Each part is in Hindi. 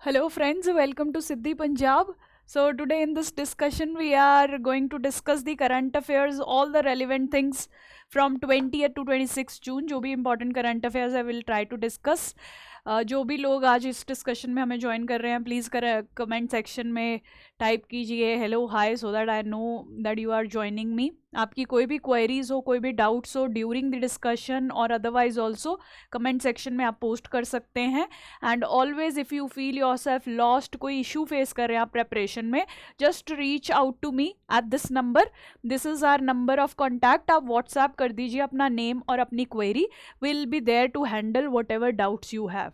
Hello friends, welcome to Siddhi Punjab. So today in this discussion we are going to discuss the current affairs, all the relevant things from 20th to 26 June. जो भी important current affairs I will try to discuss. जो भी लोग आज इस डिस्कशन में हमें ज्वाइन कर रहे हैं प्लीज़ कमेंट सेक्शन में टाइप कीजिए hello hi so that I know that you are joining me. आपकी कोई भी क्वेरीज हो, कोई भी डाउट्स हो ड्यूरिंग द डिस्कशन और अदरवाइज ऑल्सो कमेंट सेक्शन में आप पोस्ट कर सकते हैं. And always if you feel yourself lost, कोई इशू फेस कर रहे हैं आप प्रेपरेशन में, just reach out to me at this number. This is our number of contact. आप व्हाट्सएप कर दीजिए अपना नेम और अपनी query. Will be there to handle whatever doubts you have.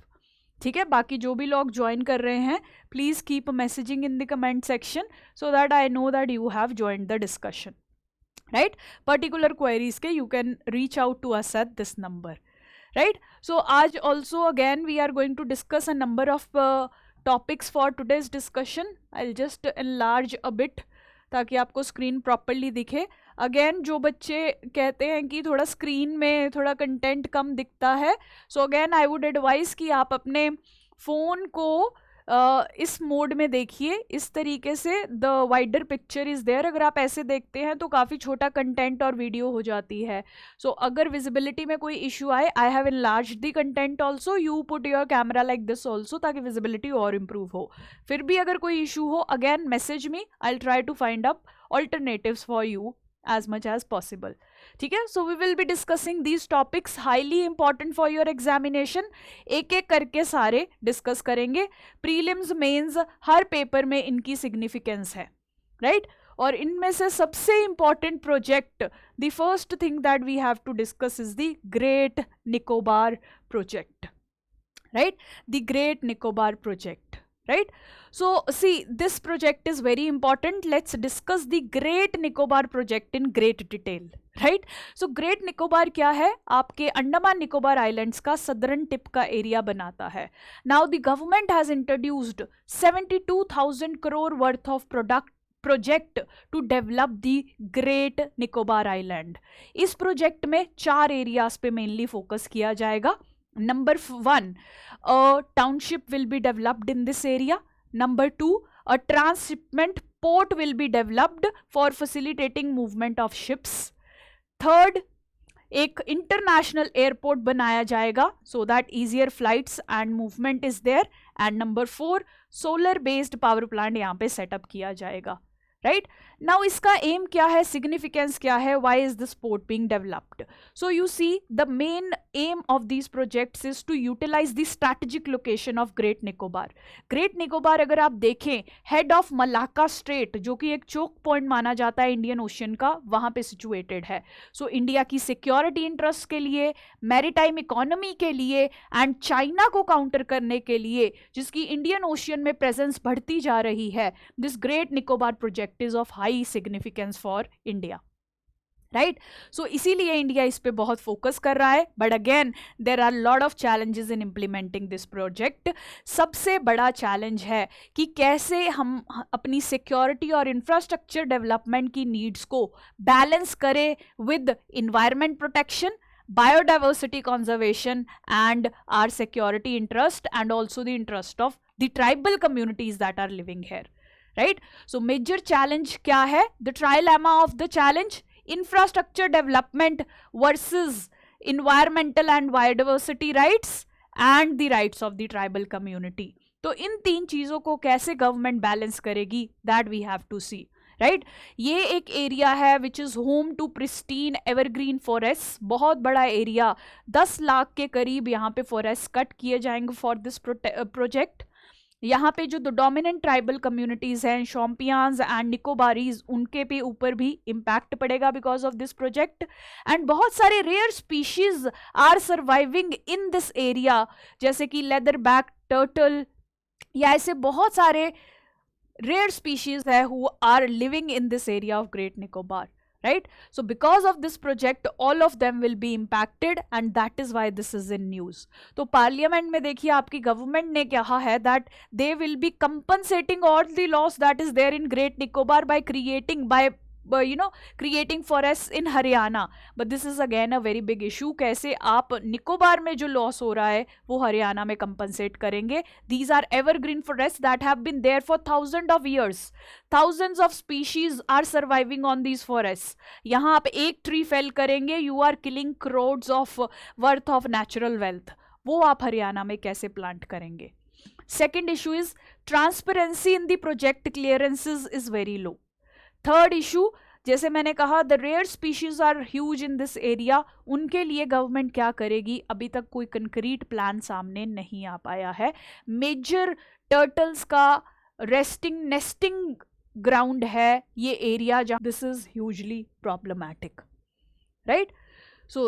ठीक है, बाकी जो भी लोग ज्वाइन कर रहे हैं please keep messaging in the comment section so that I know that you have joined the discussion. Right, particular queries के you can reach out to us at this number. Right, सो आज also again we are going to discuss a number of topics for today's discussion. I will just enlarge a bit ताकि आपको स्क्रीन प्रॉपरली दिखे. अगेन जो बच्चे कहते हैं कि थोड़ा स्क्रीन में थोड़ा कंटेंट कम दिखता है, so again I would advise कि आप अपने फ़ोन को इस मोड में देखिए. इस तरीके से the wider picture is there. अगर आप ऐसे देखते हैं तो काफ़ी छोटा कंटेंट और वीडियो हो जाती है. सो अगर विजिबिलिटी में कोई इशू आए, I have enlarge the content also. You put your camera like this also ताकि विजिबिलिटी और इम्प्रूव हो. फिर भी अगर कोई इशू हो, again message me, I will try to find up alternatives for you as much as possible. ठीक है, so we will be discussing these topics highly important for your examination. एक एक करके सारे डिस्कस करेंगे. प्रीलिम्स मेंस हर पेपर में इनकी सिग्निफिकेंस है. राइट, और इनमें से सबसे important project, the first thing that we have to discuss is the great Nicobar project. Right, the great Nicobar project. Right, so see, this project is very important. Let's discuss the Great Nicobar project in great detail. Right, so Great Nicobar क्या है? आपके अंडमान निकोबार आइलैंड्स का सदर्न टिप का एरिया बनाता है. Now the government has introduced 72,000 crore worth of project to develop the great Nicobar island. इस प्रोजेक्ट में 4 एरियाज पे मेनली फोकस किया जाएगा. Number 1, a township will be developed in this area. Number 2, a transshipment port will be developed for facilitating movement of ships. Third, एक इंटरनेशनल एयरपोर्ट बनाया जाएगा so that easier flights and movement is there. And number 4, solar based power plant यहाँ पे सेटअप किया जाएगा. राइट, नाउ इसका एम क्या है, सिग्निफिकेंस क्या है, why is this port being developed? So you see the main aim of these projects is to utilise the strategic location of great Nicobar. Great Nicobar अगर आप देखें, हेड ऑफ मलाक्का स्ट्रेट जो कि एक चोक पॉइंट माना जाता है इंडियन ओशियन का, वहां पे सिचुएटेड है. सो इंडिया की सिक्योरिटी इंटरेस्ट के लिए, मैरीटाइम इकोनॉमी के लिए एंड चाइना को काउंटर करने के लिए जिसकी इंडियन ओशियन में प्रेजेंस बढ़ती जा रही है, this great Nicobar project is of high significance for India. Right, सो इसीलिए इंडिया इस पे बहुत फोकस कर रहा है. But again there are lot of challenges in implementing this project. सबसे बड़ा चैलेंज है कि कैसे हम अपनी सिक्योरिटी और इंफ्रास्ट्रक्चर डेवलपमेंट की नीड्स को बैलेंस करें with environment protection, biodiversity conservation and our security interest and also the interest of the tribal communities that are living here. Right, so major challenge क्या है? The trilemma of the challenge, infrastructure development versus environmental and biodiversity rights and the rights of the tribal community. तो इन 3 चीज़ों को कैसे गवर्नमेंट बैलेंस करेगी, that we have to see. Right, ये एक एरिया है which is home to pristine evergreen forest. बहुत बड़ा एरिया, 10 लाख के करीब यहाँ पे फॉरेस्ट कट किए जाएंगे फॉर दिस प्रोजेक्ट. यहाँ पे जो डोमिनेंट ट्राइबल कम्युनिटीज़ हैं, शोम्पियान्स एंड निकोबारीज, उनके पे ऊपर भी इम्पैक्ट पड़ेगा because of this project. And बहुत सारे rare species are surviving in this area, जैसे कि लेदर बैक टर्टल या ऐसे बहुत सारे rare species है who are living in this area of Great Nicobar. Right, so because of this project all of them will be impacted and that is why this is in news. तो पार्लियामेंट में देखिए आपकी गवर्नमेंट ने कहा है that they will be compensating all the loss that is there in Great Nicobar by creating, by creating forests in Haryana. But this is again a very big issue. कैसे आप निकोबार में जो लॉस हो रहा है वो हरियाणा में कंपनसेट करेंगे? These are evergreen forests that have been there for thousands of years. Thousands of species are surviving on these forests. यहाँ आप एक ट्री फेल करेंगे, you are killing crores of worth of natural wealth. वो आप हरियाणा में कैसे प्लांट करेंगे? Second issue is transparency in the project clearances is very low. Third issue, जैसे मैंने कहा, the rare species are huge in this area. उनके लिए गवर्नमेंट क्या करेगी? अभी तक कोई कंक्रीट प्लान सामने नहीं आ पाया है. मेजर टर्टल्स का रेस्टिंग नेस्टिंग ग्राउंड है ये एरिया, जहाँ this is hugely problematic, right. सो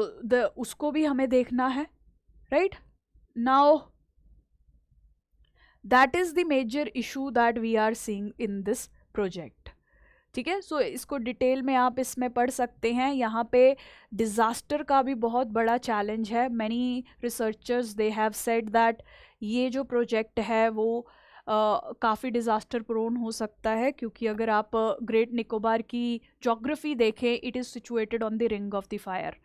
उसको भी हमें देखना है, right. Now that is the major issue that we are seeing in this project. ठीक है. सो इसको डिटेल में आप इसमें पढ़ सकते हैं. यहाँ पे डिज़ास्टर का भी बहुत बड़ा चैलेंज है. Many researchers they have said that ये जो प्रोजेक्ट है वो काफ़ी डिज़ास्टर प्रोन हो सकता है, क्योंकि अगर आप ग्रेट निकोबार की जोग्राफी देखें, it is situated on the ring of the fire.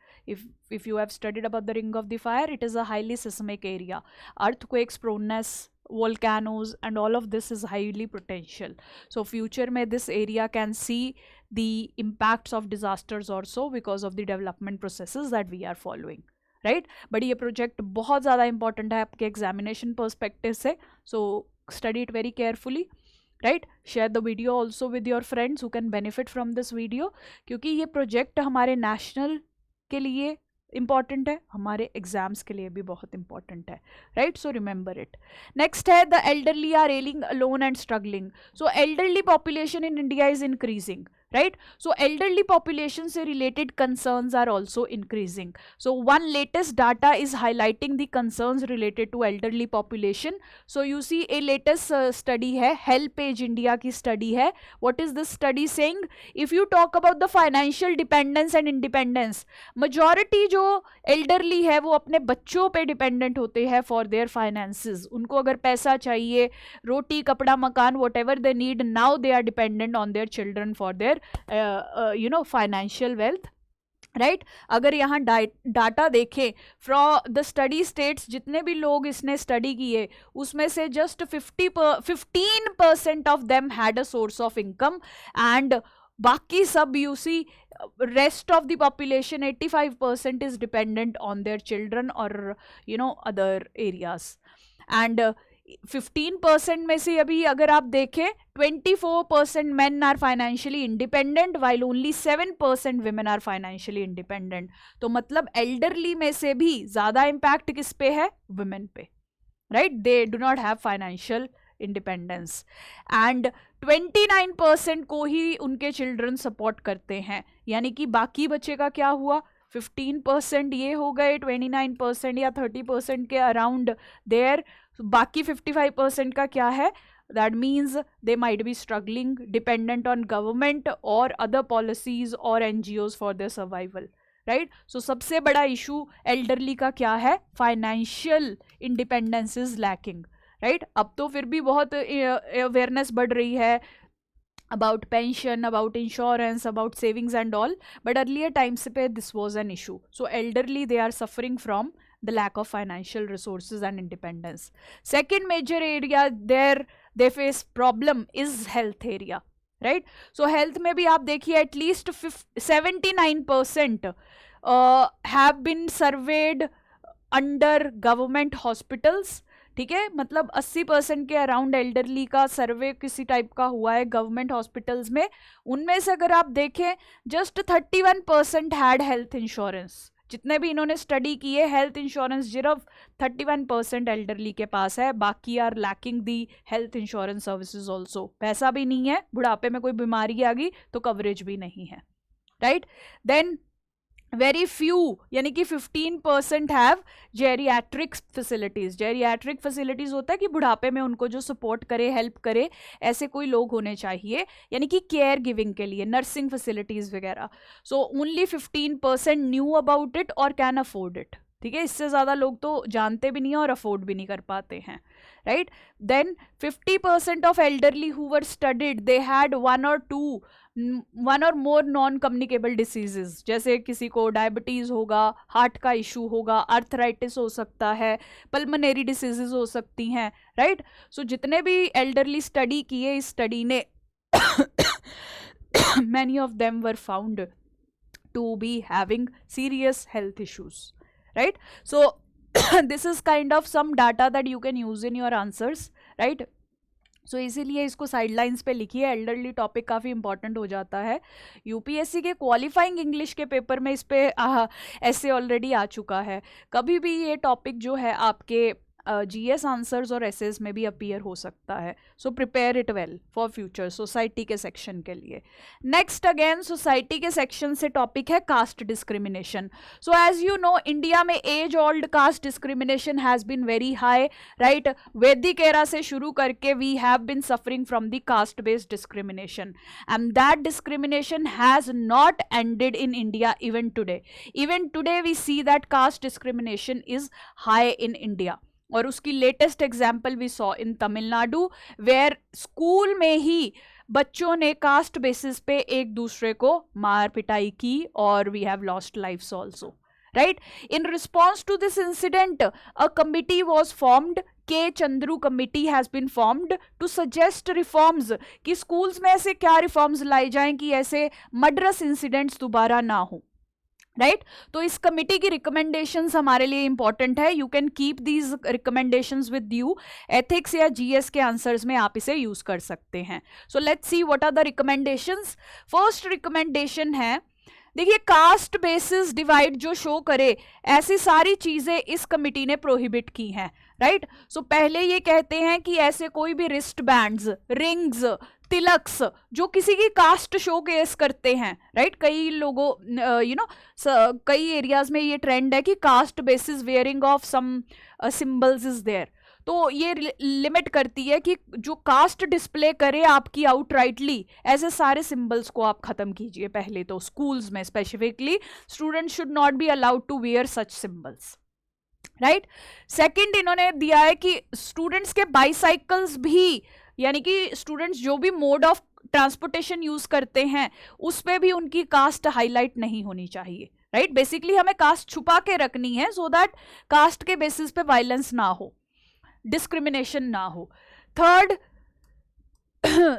if you have studied about the ring of the fire, it is a highly seismic area. Earthquakes proneness, volcanoes, and all of this is highly potential. So future mein this area can see the impacts of disasters also because of the development processes that we are following, right? But ये project बहुत ज़्यादा important है आपके examination perspective से, so study it very carefully, right? Share the video also with your friends who can benefit from this video, क्योंकि ये project हमारे national के लिए important है, हमारे एग्जाम्स के लिए भी बहुत important है, right? So remember it. Next है the elderly are ailing alone and struggling. So elderly population in India is increasing, right? So elderly population से related concerns are also increasing. So one latest data is highlighting the concerns related to elderly population. So you see a latest study है, HelpAge India की study है. What is this study saying? If you talk about the financial dependence and independence, majority जो elderly है वो अपने बच्चों पे dependent होते हैं for their finances. उनको अगर पैसा चाहिए, रोटी कपड़ा मकान, whatever they need, now they are dependent on their children for their financial wealth, right? अगर यहाँ डाटा देखें फ्रॉम द स्टडी स्टेट्स, जितने भी लोग इसने स्टडी किए उसमें से just 15% of them had a source of income, and बाकी सब you see rest of the population 85% is dependent on their children or other areas. And 15% में से अभी अगर आप देखें 24% men are financially independent while only 7% women are financially independent. तो मतलब elderly में से भी ज़्यादा impact किस पे है? women पे, right? They do not have financial independence. And 29% को ही उनके चिल्ड्रन सपोर्ट करते हैं, यानी कि बाकी बच्चे का क्या हुआ? 15% ये हो गए, 29% या 30% के अराउंड देयर, बाकी 55% का क्या है? That means they might be struggling, dependent on government और अदर पॉलिसीज और NGOs for their survival, right? सो सबसे बड़ा इशू एल्डरली का क्या है? Financial independence is lacking, right? अब तो फिर भी बहुत अवेयरनेस बढ़ रही है about pension, about insurance, about savings and all, but earlier times pe this was an issue. So elderly, they are suffering from the lack of financial resources and independence. Second major area there they face problem is health area, right? So health में भी आप देखिए at least 79% have been surveyed under government hospitals. ठीक है, मतलब 80% के अराउंड एल्डरली का सर्वे किसी टाइप का हुआ है गवर्नमेंट हॉस्पिटल्स में. उनमें से अगर आप देखें जस्ट 31% हैड हेल्थ इंश्योरेंस. जितने भी इन्होंने स्टडी किए हेल्थ इंश्योरेंस सिर्फ 31% एल्डरली के पास है, बाकी are lacking the health insurance services also. पैसा भी नहीं है, बुढ़ापे में कोई बीमारी आ गई तो कवरेज भी नहीं है, राइट? देन वेरी फ्यू यानी कि 15% have geriatric facilities. Geriatric facilities होता है कि बुढ़ापे में उनको जो सपोर्ट करे, हेल्प करे, ऐसे कोई लोग होने चाहिए, यानी कि केयर गिविंग के लिए नर्सिंग फैसिलिटीज वगैरह. So only 15% knew about it और कैन अफोर्ड इट, ठीक है, इससे ज़्यादा लोग तो जानते भी नहीं है और अफोर्ड भी नहीं कर पाते हैं, right. Then 50% of elderly who were studied they had one or more non communicable diseases, जैसे किसी को डायबिटीज़ होगा, हार्ट का इशू होगा, आर्थराइटिस हो सकता है, पल्मोनरी डिसीजेज हो सकती हैं, राइट. सो जितने भी एल्डरली स्टडी किए इस स्टडी ने many of them were found to be having serious health issues, right. So this is kind of some data that you can use in your answers, right. सो इसीलिए इसको साइडलाइंस पे लिखिए, एल्डरली टॉपिक काफ़ी इंपॉर्टेंट हो जाता है. यूपीएससी के क्वालिफाइंग इंग्लिश के पेपर में इस पे ऐसे ऑलरेडी आ चुका है. कभी भी ये टॉपिक जो है आपके जीएस आंसर्स और एसेस में भी अपीयर हो सकता है. So prepare it well for future. Society के सेक्शन के लिए नेक्स्ट अगेन सोसाइटी के सेक्शन से टॉपिक है caste discrimination. So as you know India में as old caste discrimination has been very high, right. वैदिक एरा से शुरू करके we have been suffering from the caste based discrimination and that discrimination has not ended in India even today. Even today we see that caste discrimination is high in India. और उसकी latest example we saw in Tamil Nadu where school में ही बच्चों ने कास्ट बेसिस पे एक दूसरे को मार पिटाई की और we have lost lives also, right. In response to this incident a committee was formed. के Chandru committee has been formed to suggest reforms कि स्कूल्स में ऐसे क्या रिफॉर्म्स लाए जाएं कि ऐसे मर्डरस इंसिडेंट्स दोबारा ना हो, राइट. तो इस कमिटी की रिकमेंडेशंस हमारे लिए इंपॉर्टेंट है. You can keep these recommendations with you. Ethics या जीएस के आंसर्स में आप इसे यूज कर सकते हैं. So let's see what are the recommendations. First recommendation है, देखिए कास्ट बेसिस डिवाइड जो शो करे ऐसी सारी चीजें इस कमिटी ने प्रोहिबिट की हैं, राइट. सो पहले ये कहते हैं कि ऐसे कोई भी रिस्ट बैंड्स, रिंग्स, तिलक्स जो किसी की कास्ट शो केस करते हैं, राइट. कई लोगों कई एरियाज में ये ट्रेंड है कि caste basis wearing of some symbols is there. तो ये लिमिट करती है कि जो कास्ट डिस्प्ले करे आपकी आउटराइटली ऐसे सारे सिंबल्स को आप खत्म कीजिए. पहले तो स्कूल्स में specifically student should not be allowed to wear such symbols, right. Second इन्होंने दिया है कि स्टूडेंट्स के बाईसाइकिल्स भी, यानी कि स्टूडेंट्स जो भी मोड ऑफ ट्रांसपोर्टेशन यूज करते हैं उस पे भी उनकी कास्ट हाईलाइट नहीं होनी चाहिए, राइट. बेसिकली हमें कास्ट छुपा के रखनी है सो दैट कास्ट के बेसिस पे वायलेंस ना हो, डिस्क्रिमिनेशन ना हो. थर्ड,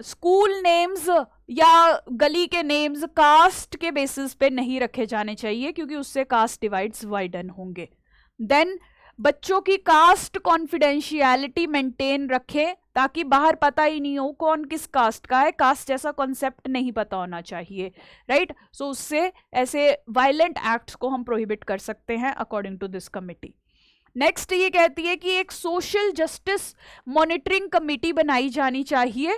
स्कूल नेम्स या गली के नेम्स कास्ट के बेसिस पे नहीं रखे जाने चाहिए क्योंकि उससे कास्ट डिवाइड्स वाइडन होंगे. देन बच्चों की कास्ट कॉन्फिडेंशियलिटी मेंटेन रखें ताकि बाहर पता ही नहीं हो कौन किस कास्ट का है. कास्ट जैसा कॉन्सेप्ट नहीं पता होना चाहिए, राइट. सो उससे ऐसे वायलेंट एक्ट्स को हम प्रोहिबिट कर सकते हैं according to this committee. Next ये कहती है कि एक सोशल जस्टिस मॉनिटरिंग कमिटी बनाई जानी चाहिए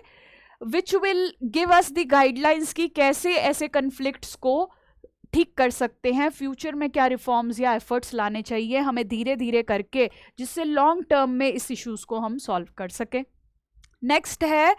which will give us the guidelines कि कैसे ऐसे कन्फ्लिक्ट्स को ठीक कर सकते हैं, फ्यूचर में क्या रिफॉर्म्स या एफर्ट्स लाने चाहिए हमें धीरे धीरे करके, जिससे लॉन्ग टर्म में इस इश्यूज को हम सॉल्व कर सकें. नेक्स्ट है,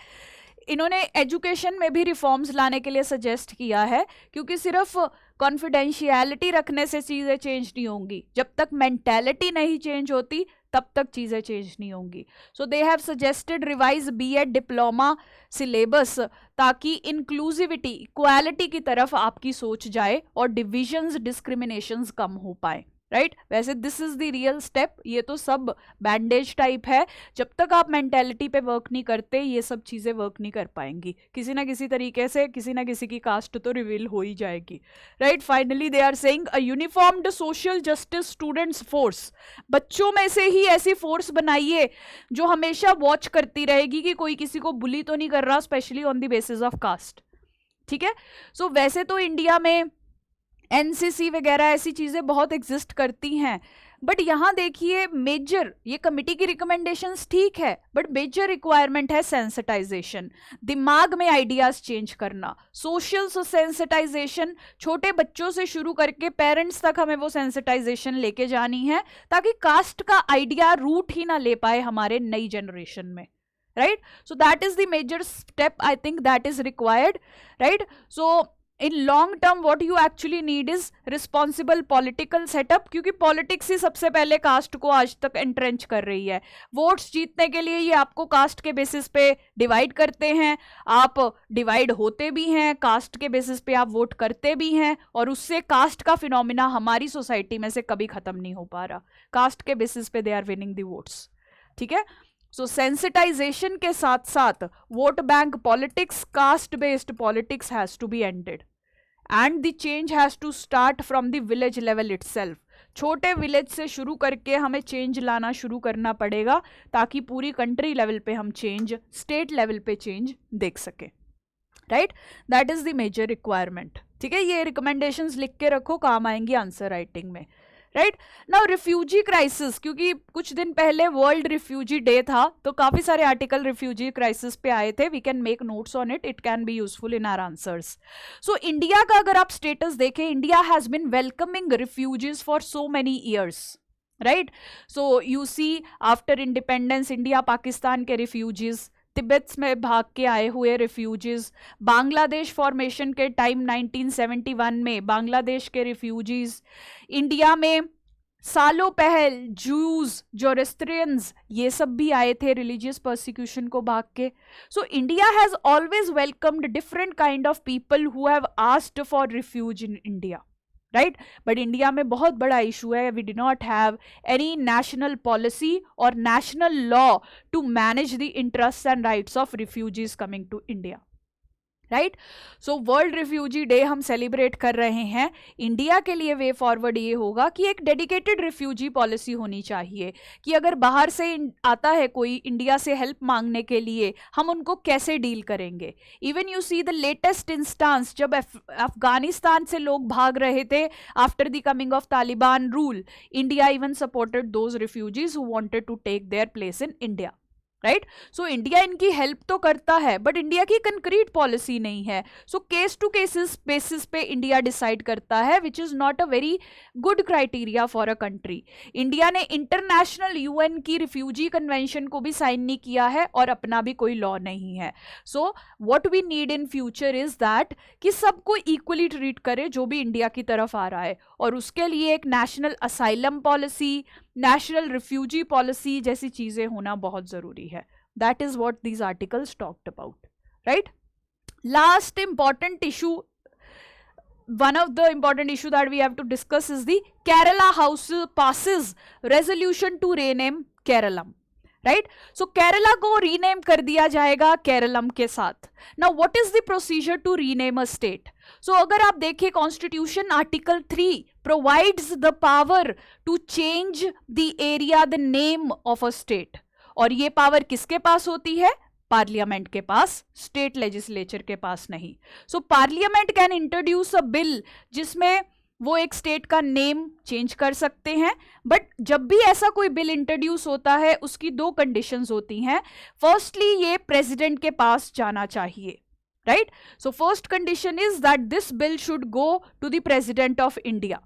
इन्होंने एजुकेशन में भी रिफॉर्म्स लाने के लिए सजेस्ट किया है क्योंकि सिर्फ कॉन्फिडेंशियलिटी रखने से चीज़ें चेंज नहीं होंगी. जब तक मेंटालिटी नहीं चेंज होती तब तक चीज़ें चेंज नहीं होंगी. सो they have suggested revise BEd diploma syllabus ताकि इंक्लूसिविटी, इक्वालिटी की तरफ आपकी सोच जाए और डिविजन्स, डिस्क्रिमिनेशंस कम हो पाए, राइट. वैसे this is the real step. ये तो सब बैंडेज टाइप है. जब तक आप मेंटेलिटी पे वर्क नहीं करते ये सब चीज़ें वर्क नहीं कर पाएंगी. किसी ना किसी तरीके से किसी ना किसी की कास्ट तो रिवील हो ही जाएगी, right. Finally they are saying a uniformed social justice students force. बच्चों में से ही ऐसी फोर्स बनाइए जो हमेशा वॉच करती रहेगी कि कोई किसी को बुली तो नहीं कर रहा, specially on the basis of caste, ठीक है. सो वैसे तो इंडिया में एनसीसी वगैरह ऐसी चीज़ें बहुत एग्जिस्ट करती हैं, बट यहाँ देखिए मेजर, ये कमिटी की रिकमेंडेशंस ठीक है बट मेजर रिक्वायरमेंट है सेंसिटाइजेशन, दिमाग में आइडियाज चेंज करना, सोशल सेंसिटाइजेशन. छोटे बच्चों से शुरू करके पेरेंट्स तक हमें वो सेंसिटाइजेशन लेके जानी है ताकि कास्ट का आइडिया रूट ही ना ले पाए हमारे नई जनरेशन में, right. So that is the major step I think that is required, right. So in long term what you actually need is responsible political setup, क्योंकि पॉलिटिक्स ही सबसे पहले कास्ट को आज तक एंट्रेंच कर रही है। वोट्स जीतने के लिए ये आपको कास्ट के बेसिस पे डिवाइड करते हैं, आप डिवाइड होते भी हैं, कास्ट के बेसिस पे आप वोट करते भी हैं, और उससे कास्ट का फिनोमिना हमारी सोसाइटी में से कभी खत्म नहीं हो पा रहा। कास्ट के बेसिस पे they are winning the votes, ठीक है। सो सेंसिटाइजेशन के साथ साथ vote bank politics, caste based politics has to be ended and the change has to start from the village level itself. छोटे विलेज से शुरू करके हमें चेंज लाना शुरू करना पड़ेगा, ताकि पूरी कंट्री लेवल पे हम चेंज, स्टेट लेवल पे चेंज देख सके, right. That is the major requirement, ठीक है। ये रिकमेंडेशंस लिख के रखो, काम आएंगी आंसर राइटिंग में, राइट। नाउ रिफ्यूजी क्राइसिस, क्योंकि कुछ दिन पहले वर्ल्ड रिफ्यूजी डे था, तो काफी सारे आर्टिकल रिफ्यूजी क्राइसिस पे आए थे। We can make notes on it, it can be useful in our answers. So India का अगर आप स्टेटस देखें, India has been welcoming refugees for so many years, right. So you see after independence India Pakistan के रिफ्यूजीज, तिब्बत में भाग के आए हुए रिफ्यूजीज, बांग्लादेश फॉर्मेशन के टाइम 1971 में बांग्लादेश के रिफ्यूजीज, इंडिया में सालों पहल जूज, जोरेस्ट्रियंस, ये सब भी आए थे रिलीजियस परसिक्यूशन को भाग के। So India has always welcomed different kind of people who have asked for refuge in India, right. But India में बहुत बड़ा इशू है, we do not have any national policy और national law to manage the interest and rights of refugees coming to India, right. So world refugee day हम सेलिब्रेट कर रहे हैं। इंडिया के लिए वे फॉरवर्ड ये होगा कि एक डेडिकेटेड रिफ्यूजी पॉलिसी होनी चाहिए, कि अगर बाहर से आता है कोई इंडिया से हेल्प मांगने के लिए, हम उनको कैसे डील करेंगे। Even you see the latest instance, जब अफगानिस्तान से लोग भाग रहे थे after the coming of Taliban rule, India even supported those refugees who wanted to take their place in India, right. So India इनकी हेल्प तो करता है, बट इंडिया की कंक्रीट पॉलिसी नहीं है। So case to cases basis पे इंडिया डिसाइड करता है, which is not a very good criteria for a country. India ने इंटरनेशनल यूएन की रिफ्यूजी कन्वेंशन को भी साइन नहीं किया है, और अपना भी कोई लॉ नहीं है। So what we need in future is that कि सबको इक्वली ट्रीट करे जो भी इंडिया की तरफ आ रहा है, और उसके लिए एक national asylum policy, national refugee policy जैसी चीजें होना बहुत जरूरी है। That is what these articles talked about, right. Last important issue, one of the important issue that we have to discuss is the Kerala House passes resolution to rename Keralam, right? So Kerala को rename कर दिया जाएगा केरलम के साथ। Now what is the procedure to rename a state? So अगर आप देखें constitution article 3 provides the power to change the area, the name of a state, और ये पावर किसके पास होती है? पार्लियामेंट के पास, स्टेट लेजिस्लेचर के पास नहीं। So parliament can introduce a bill जिसमें वो एक स्टेट का नेम चेंज कर सकते हैं, बट जब भी ऐसा कोई बिल इंट्रोड्यूस होता है उसकी दो कंडीशंस होती हैं। फर्स्टली ये प्रेसिडेंट के पास जाना चाहिए, right. So first condition is that this bill should go to the president of India,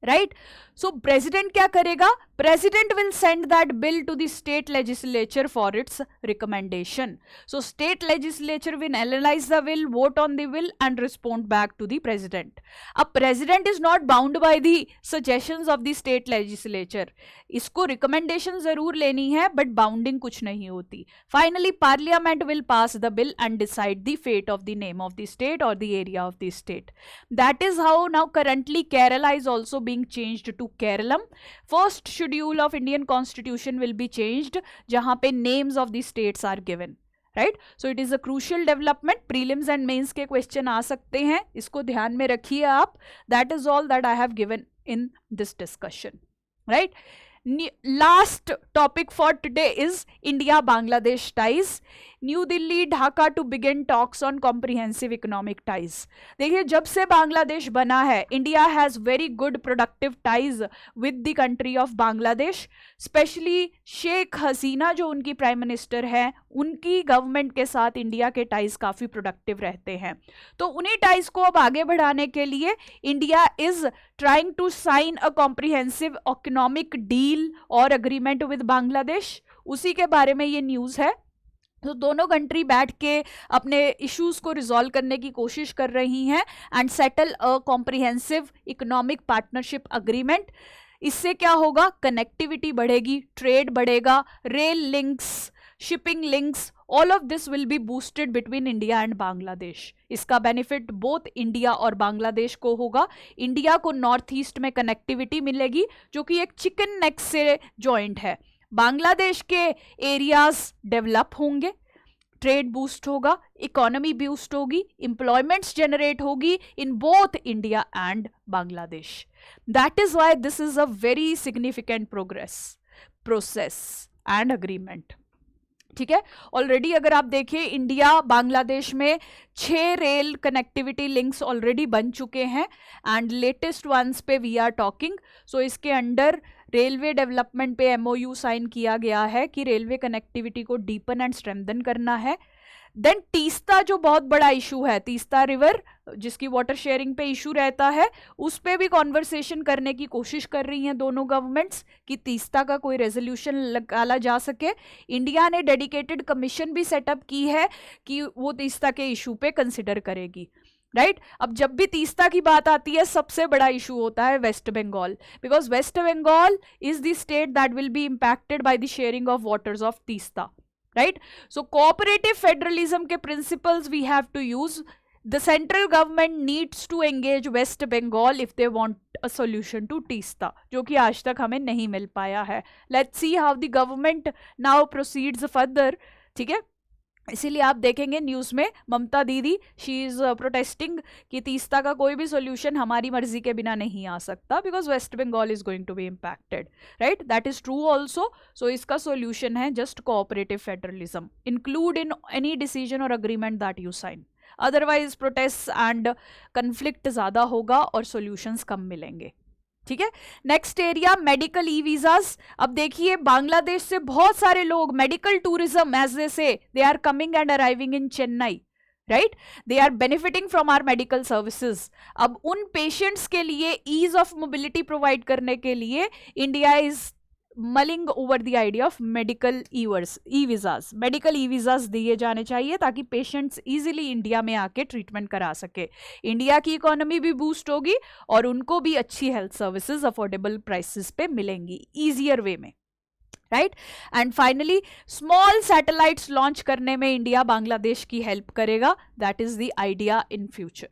right. So president क्या करेगा? President will send that bill to the state legislature for its recommendation. So state legislature will analyse the bill, vote on the bill and respond back to the president. अब president is not bound by the suggestions of the state legislature, इसको रिकमेंडेशन जरूर लेनी है बट बाउंडिंग कुछ नहीं होती। Finally parliament will pass the bill and decide the fate of the name of the state और the area of the state. That is how now currently Kerala is also being changed to Keralam. First schedule of Indian Constitution will be changed, जहां पे names of the states are given, right? So it is a crucial development. Prelims and mains के question आ सकते हैं, इसको ध्यान में रखिए आप। That is all that I have given in this discussion, right? Last topic for today is India-Bangladesh ties. New Delhi Dhaka to begin talks on comprehensive economic ties. देखिए जब से बांग्लादेश बना है, India has very good productive ties with the country of Bangladesh. Specially Sheikh Hasina जो उनकी प्राइम मिनिस्टर है, उनकी गवर्नमेंट के साथ इंडिया के टाइज काफ़ी प्रोडक्टिव रहते हैं। तो उन्हीं टाइज को अब आगे बढ़ाने के लिए India is trying to sign a comprehensive economic deal और अग्रीमेंट विद बांग्लादेश। उसी के बारे में ये न्यूज़ है। तो दोनों कंट्री बैठ के अपने इश्यूज को रिजॉल्व करने की कोशिश कर रही हैं and settle a comprehensive economic partnership agreement. इससे क्या होगा, कनेक्टिविटी बढ़ेगी, ट्रेड बढ़ेगा, rail links, shipping links, all of this will B boosted between India and Bangladesh. इसका बेनिफिट बोथ इंडिया और बांग्लादेश को होगा। इंडिया को नॉर्थ ईस्ट में कनेक्टिविटी मिलेगी जो कि एक चिकन नेक से जॉइंट है। बांग्लादेश के एरियाज डेवलप होंगे, ट्रेड बूस्ट होगा, इकोनॉमी बूस्ट होगी, एम्प्लॉयमेंट्स जनरेट होगी in both India and Bangladesh. That is why this is a very significant process and agreement. ठीक है, ऑलरेडी अगर आप देखें इंडिया बांग्लादेश में 6 रेल कनेक्टिविटी लिंक्स ऑलरेडी बन चुके हैं एंड लेटेस्ट वंस पे वी आर टॉकिंग। सो इसके अंडर रेलवे डेवलपमेंट पे एमओयू साइन किया गया है कि रेलवे कनेक्टिविटी को डीपन एंड स्ट्रेंथन करना है। देन तीस्ता जो बहुत बड़ा इशू है, तीस्ता रिवर जिसकी वाटर शेयरिंग पे इशू रहता है, उस पे भी कॉन्वर्सेशन करने की कोशिश कर रही हैं दोनों गवर्नमेंट्स कि तीस्ता का कोई रेजोल्यूशन निकाला जा सके। इंडिया ने डेडिकेटेड कमीशन भी सेटअप की है कि वो तीस्ता के इशू पे कंसिडर करेगी। राइट, अब जब भी तीस्ता की बात आती है सबसे बड़ा इशू होता है waste Bengal, because West Bengal is the state that will be impacted by the sharing of waters of Teesta. Right, so cooperative federalism के principles we have to use. The central government needs to engage West Bengal if they want a solution to Teesta, जो कि आज तक हमें नहीं मिल पाया है। Let's see how the government now proceeds further। ठीक है, इसीलिए आप देखेंगे न्यूज़ में ममता दीदी शी इज़ प्रोटेस्टिंग कि तीस्ता का कोई भी सोल्यूशन हमारी मर्जी के बिना नहीं आ सकता, because West Bengal is going to be impacted. Right, that is true also. सो इसका सोल्यूशन है just cooperative federalism, include in any decision और agreement that you sign. Otherwise protest and conflict ज़्यादा होगा और सोल्यूशंस कम मिलेंगे। ठीक है, नेक्स्ट एरिया मेडिकल ई वीजाज। अब देखिए बांग्लादेश से बहुत सारे लोग medical tourism as they say they are coming and arriving in Chennai. Right, they are benefiting from our medical services. अब उन पेशेंट्स के लिए ईज ऑफ मोबिलिटी प्रोवाइड करने के लिए India is mulling over the idea of medical E visas. Medical E visas दिए जाने चाहिए ताकि पेशेंट्स इजीली इंडिया में आके ट्रीटमेंट करा सके। इंडिया की इकोनॉमी भी बूस्ट होगी और उनको भी अच्छी हेल्थ सर्विसेज अफोर्डेबल प्राइसेस पे मिलेंगी ईजियर वे में। Right, and finally small satellites launch करने में इंडिया बांग्लादेश की हेल्प करेगा। That is the idea in future.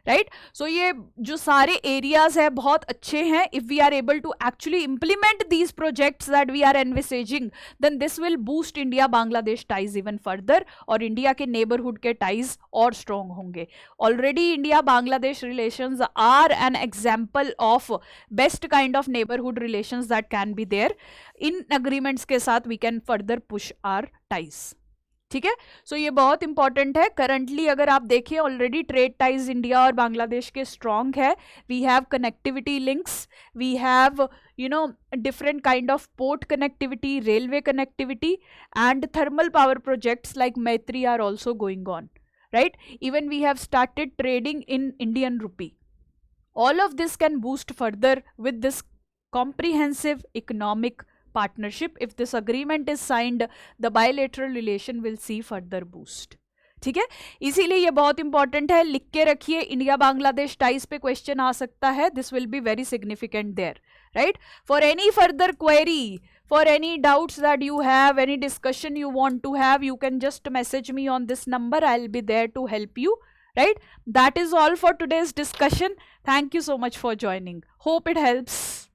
Right, so ये जो सारे एरियाज है बहुत अच्छे हैं। If we are able to actually implement these projects that we are envisaging, then this will boost India Bangladesh ties even further और इंडिया के नेबरहुड के टाइज और स्ट्रॉन्ग होंगे। Already India Bangladesh relations are an example of best kind of neighbourhood relations that can be there. इन अग्रीमेंट्स के साथ we can further push our ties. ठीक है, सो ये बहुत इंपॉर्टेंट है। करंटली अगर आप देखें ऑलरेडी ट्रेड टाइज इंडिया और बांग्लादेश के स्ट्रॉन्ग है। We have connectivity links, we have different kind of port connectivity, railway connectivity, and thermal power projects like Maitri are also going on. Right, even we have started trading in Indian rupee. All of this can boost further with this comprehensive economic partnership. If this agreement is signed, the bilateral relation will see further boost. ठीक है, इसीलिए ये बहुत इंपॉर्टेंट है, लिख के रखिए। इंडिया बांग्लादेश टाइज पे क्वेश्चन आ सकता है, this will be very significant there. Right, for any further query, for any doubts that you have, any discussion you want to have, you can just message me on this number. I'll be there to help you. Right, that is all for today's discussion. Thank you so much for joining. Hope it helps.